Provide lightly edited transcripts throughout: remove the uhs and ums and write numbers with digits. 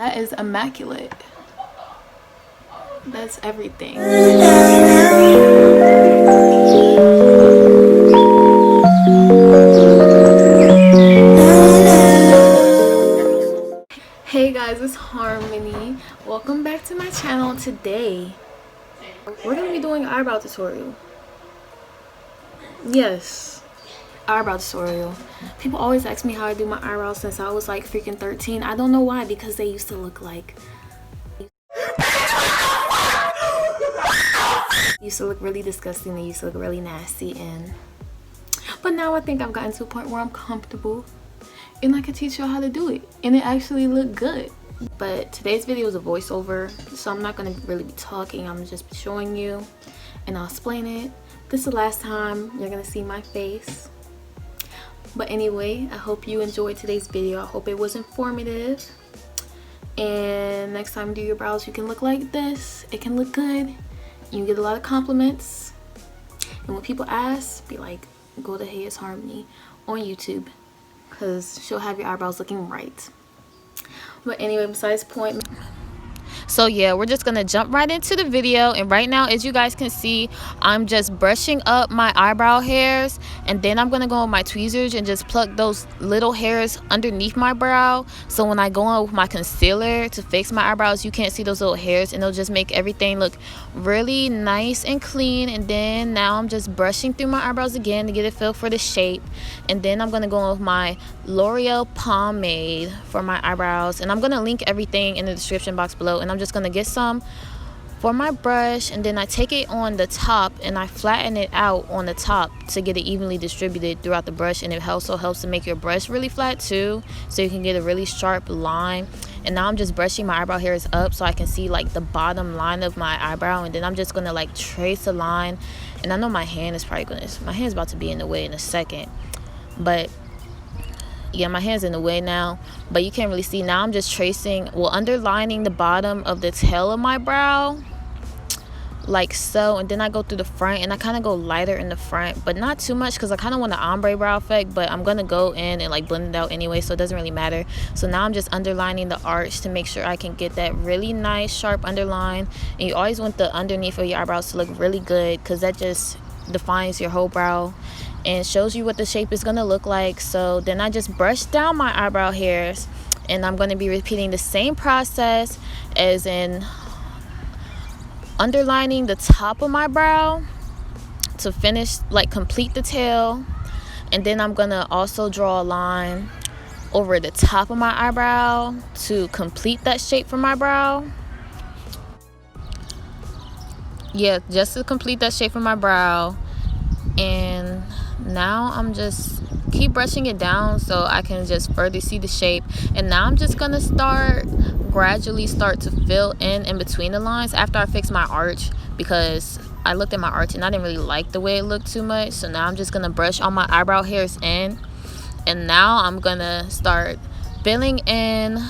That is immaculate. That's everything. Hey guys, it's Harmony. Welcome back to my channel. Today we're gonna be doing an eyebrow tutorial. Yes, eyebrow tutorial. People always ask me how I do my eyebrows since I was like freaking 13. I don't know why, because they used to look like really disgusting. They used to look really nasty, but now I think I've gotten to a point where I'm comfortable and I can teach y'all how to do it and it actually look good. But today's video is a voiceover, so I'm not going to really be talking. I'm just showing you and I'll explain it. This is the last time you're going to see my face. But anyway, I hope you enjoyed today's video. I hope it was informative. And next time you do your brows, you can look like this. It can look good. You get a lot of compliments. And when people ask, be like, go to Hey It's Harmony on YouTube, because she'll have your eyebrows looking right. But anyway, besides the point. So yeah, we're just gonna jump right into the video, and right now, as you guys can see, I'm just brushing up my eyebrow hairs, and then I'm gonna go with my tweezers and just pluck those little hairs underneath my brow, so when I go on with my concealer to fix my eyebrows, you can't see those little hairs, and it'll just make everything look really nice and clean. And then now I'm just brushing through my eyebrows again to get a feel for the shape, and then I'm gonna go on with my L'Oreal pomade for my eyebrows, and I'm gonna link everything in the description box below. And I'm just gonna get some for my brush, and then I take it on the top and I flatten it out on the top to get it evenly distributed throughout the brush. And it also helps to make your brush really flat too, so you can get a really sharp line. And now I'm just brushing my eyebrow hairs up so I can see like the bottom line of my eyebrow, and then I'm just gonna like trace a line. And I know my hand is about to be in the way in a second, but yeah, my hand's in the way now, but you can't really see. Now I'm just tracing, underlining the bottom of the tail of my brow like so, and then I go through the front, and I kind of go lighter in the front, but not too much, because I kind of want an ombre brow effect, but I'm gonna go in and like blend it out anyway, so it doesn't really matter. So now I'm just underlining the arch to make sure I can get that really nice sharp underline. And you always want the underneath of your eyebrows to look really good, because that just defines your whole brow and shows you what the shape is gonna look like. So then I just brush down my eyebrow hairs, and I'm going to be repeating the same process as in underlining the top of my brow to finish, like complete the tail. And then I'm gonna also draw a line over the top of my eyebrow to complete that shape for my brow. Yeah, just to complete that shape for my brow. And now I'm just keep brushing it down so I can just further see the shape. And now I'm just gonna gradually start to fill in between the lines after I fix my arch, because I looked at my arch and I didn't really like the way it looked too much. So now I'm just gonna brush all my eyebrow hairs in, and now I'm gonna start filling in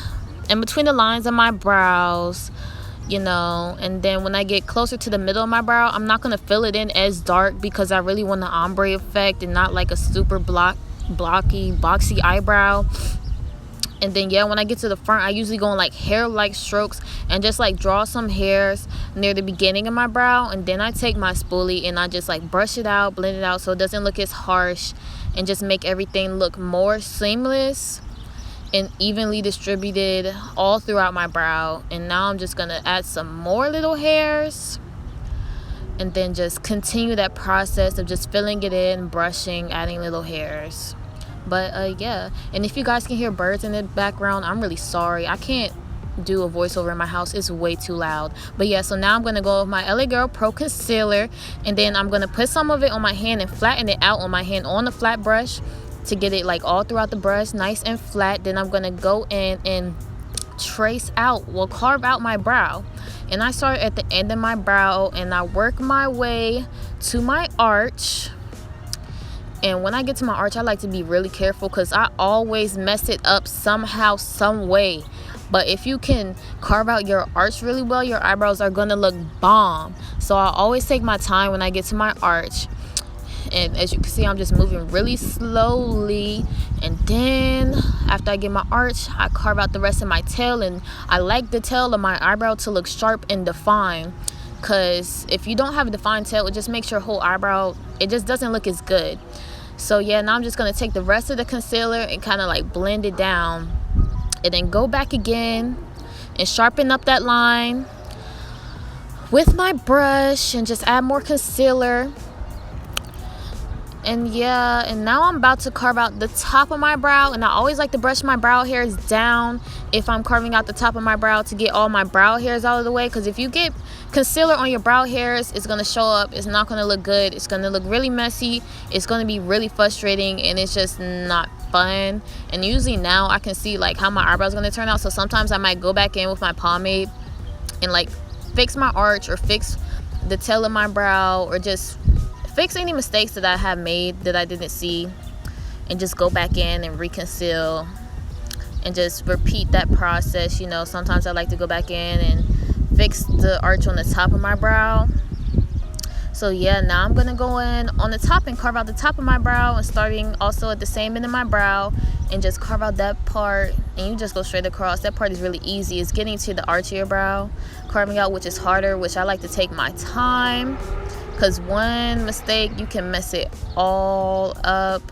between the lines of my brows, you know. And then when I get closer to the middle of my brow, I'm not gonna fill it in as dark, because I really want the ombre effect and not like a super blocky boxy eyebrow. And then yeah, when I get to the front, I usually go in like hair like strokes and just like draw some hairs near the beginning of my brow, and then I take my spoolie and I just like brush it out, blend it out so it doesn't look as harsh, and just make everything look more seamless and evenly distributed all throughout my brow. And now I'm just gonna add some more little hairs, and then just continue that process of just filling it in, brushing, adding little hairs. But yeah, and if you guys can hear birds in the background, I'm really sorry. I can't do a voiceover in my house, it's way too loud. But yeah, so now I'm gonna go with my LA Girl Pro Concealer, and then I'm gonna put some of it on my hand and flatten it out on my hand on the flat brush to get it like all throughout the brush nice and flat. Then I'm gonna go in and trace out, carve out my brow. And I start at the end of my brow and I work my way to my arch. And when I get to my arch, I like to be really careful, because I always mess it up somehow, some way. But if you can carve out your arch really well, your eyebrows are gonna look bomb. So I always take my time when I get to my arch. And as you can see, I'm just moving really slowly. And then after I get my arch, I carve out the rest of my tail. And I like the tail of my eyebrow to look sharp and defined, because if you don't have a defined tail, it just makes your whole eyebrow, it just doesn't look as good. So yeah, now I'm just going to take the rest of the concealer and kind of like blend it down, and then go back again and sharpen up that line with my brush and just add more concealer. And yeah, and now I'm about to carve out the top of my brow. And I always like to brush my brow hairs down if I'm carving out the top of my brow, to get all my brow hairs out of the way. Because if you get concealer on your brow hairs, it's going to show up. It's not going to look good. It's going to look really messy. It's going to be really frustrating, and it's just not fun. And usually now I can see like how my eyebrows going to turn out. So sometimes I might go back in with my pomade and like fix my arch or fix the tail of my brow, or just fix any mistakes that I have made that I didn't see, and just go back in and reconceal and just repeat that process. You know, sometimes I like to go back in and fix the arch on the top of my brow. So yeah, now I'm gonna go in on the top and carve out the top of my brow, and starting also at the same end of my brow, and just carve out that part. And you just go straight across. That part is really easy. It's getting to the arch of your brow, carving out, which is harder, which I like to take my time, because one mistake, you can mess it all up.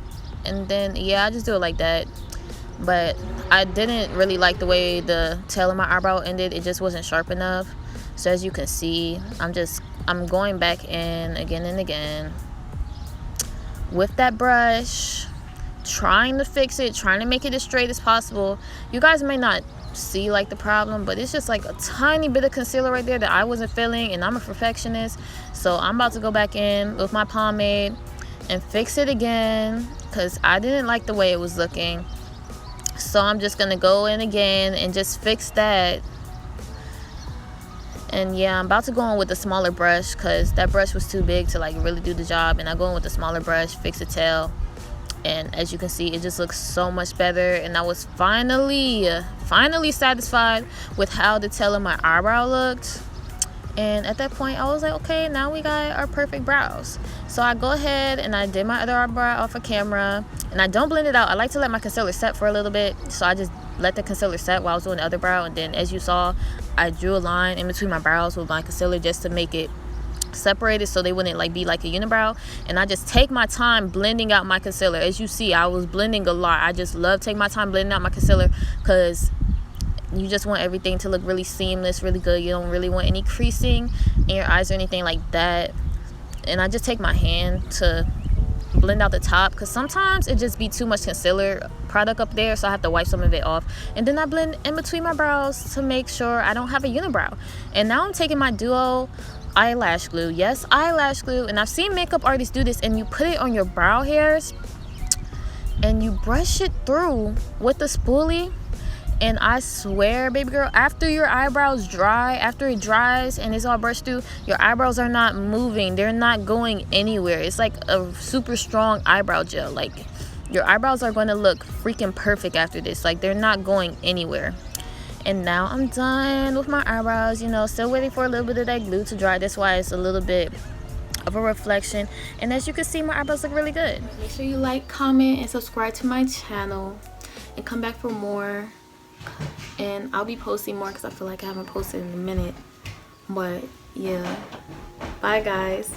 And then yeah, I just do it like that. But I didn't really like the way the tail of my eyebrow ended. It just wasn't sharp enough. So as you can see, I'm going back in again and again with that brush, trying to fix it, trying to make it as straight as possible. You guys may not see like the problem, but it's just like a tiny bit of concealer right there that I wasn't feeling, and I'm a perfectionist. So I'm about to go back in with my pomade and fix it again, because I didn't like the way it was looking. So I'm just gonna go in again and just fix that. And yeah, I'm about to go in with a smaller brush, because that brush was too big to like really do the job. And I go in with a smaller brush, fix the tail, and as you can see, it just looks so much better. And I was finally satisfied with how the tail of my eyebrow looked. And at that point, I was like, okay, now we got our perfect brows. So I go ahead and I did my other eyebrow off of camera, and I don't blend it out. I like to let my concealer set for a little bit. So I just let the concealer set while I was doing the other brow. And then as you saw, I drew a line in between my brows with my concealer just to make it separated, so they wouldn't like be like a unibrow. And I just take my time blending out my concealer. As you see, I was blending a lot. I just love taking my time blending out my concealer, because you just want everything to look really seamless, really good. You don't really want any creasing in your eyes or anything like that. And I just take my hand to blend out the top, because sometimes it just be too much concealer product up there, so I have to wipe some of it off. And then I blend in between my brows to make sure I don't have a unibrow. And now I'm taking my duo eyelash glue. Yes, eyelash glue. And I've seen makeup artists do this, and you put it on your brow hairs and you brush it through with the spoolie. And I swear, baby girl, after your eyebrows dry, after it dries and it's all brushed through, your eyebrows are not moving. They're not going anywhere. It's like a super strong eyebrow gel. Like, your eyebrows are going to look freaking perfect after this. Like, they're not going anywhere. And now I'm done with my eyebrows. You know, still waiting for a little bit of that glue to dry. That's why it's a little bit of a reflection. And as you can see, my eyebrows look really good. Make sure you like, comment, and subscribe to my channel, and come back for more. And I'll be posting more, because I feel like I haven't posted in a minute. But yeah, bye guys.